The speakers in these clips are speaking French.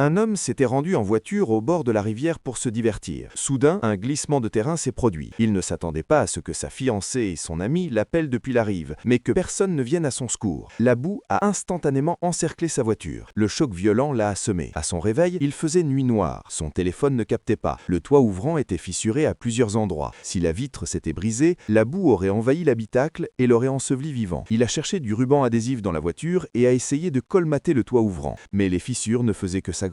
Un homme s'était rendu en voiture au bord de la rivière pour se divertir. Soudain, un glissement de terrain s'est produit. Il ne s'attendait pas à ce que sa fiancée et son ami l'appellent depuis la rive, mais que personne ne vienne à son secours. La boue a instantanément encerclé sa voiture. Le choc violent l'a assommé. À son réveil, il faisait nuit noire. Son téléphone ne captait pas. Le toit ouvrant était fissuré à plusieurs endroits. Si la vitre s'était brisée, la boue aurait envahi l'habitacle et l'aurait enseveli vivant. Il a cherché du ruban adhésif dans la voiture et a essayé de colmater le toit ouvrant. Mais les fissures ne faisaient que s'agrandir.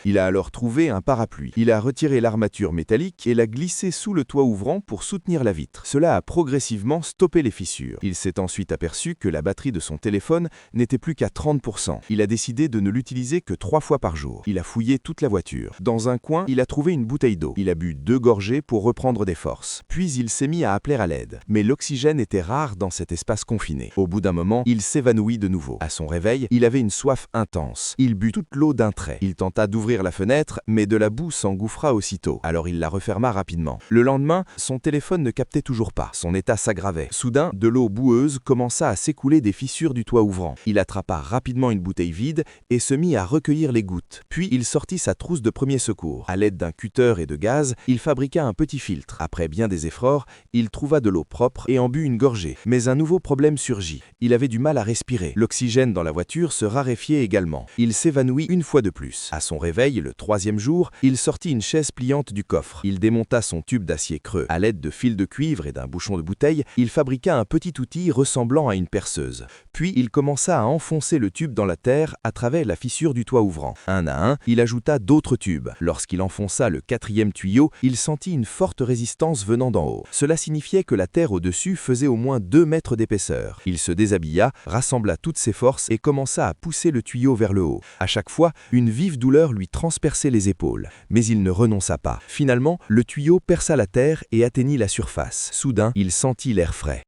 Il a alors trouvé un parapluie. Il a retiré l'armature métallique et l'a glissée sous le toit ouvrant pour soutenir la vitre. Cela a progressivement stoppé les fissures. Il s'est ensuite aperçu que la batterie de son téléphone n'était plus qu'à 30%. Il a décidé de ne l'utiliser que 3 fois par jour. Il a fouillé toute la voiture. Dans un coin, il a trouvé une bouteille d'eau. Il a bu 2 gorgées pour reprendre des forces. Puis il s'est mis à appeler à l'aide. Mais l'oxygène était rare dans cet espace confiné. Au bout d'un moment, il s'évanouit de nouveau. À son réveil, il avait une soif intense. Il but toute l'eau d'un trait. Il tenta d'ouvrir la fenêtre, mais de la boue s'engouffra aussitôt. Alors il la referma rapidement. Le lendemain, son téléphone ne captait toujours pas. Son état s'aggravait. Soudain, de l'eau boueuse commença à s'écouler des fissures du toit ouvrant. Il attrapa rapidement une bouteille vide et se mit à recueillir les gouttes. Puis il sortit sa trousse de premier secours. À l'aide d'un cutter et de gaz, il fabriqua un petit filtre. Après bien des efforts, il trouva de l'eau propre et en but une gorgée. Mais un nouveau problème surgit. Il avait du mal à respirer. L'oxygène dans la voiture se raréfiait également. Il s'évanouit une fois de plus. À son réveil, le 3e jour, il sortit une chaise pliante du coffre. Il démonta son tube d'acier creux. À l'aide de fils de cuivre et d'un bouchon de bouteille, il fabriqua un petit outil ressemblant à une perceuse. Puis il commença à enfoncer le tube dans la terre à travers la fissure du toit ouvrant. Un à un, il ajouta d'autres tubes. Lorsqu'il enfonça le 4e tuyau, il sentit une forte résistance venant d'en haut. Cela signifiait que la terre au-dessus faisait au moins 2 mètres d'épaisseur. Il se déshabilla, rassembla toutes ses forces et commença à pousser le tuyau vers le haut. À chaque fois, une vive douleur lui transperçait les épaules. Mais il ne renonça pas. Finalement, le tuyau perça la terre et atteignit la surface. Soudain, il sentit l'air frais.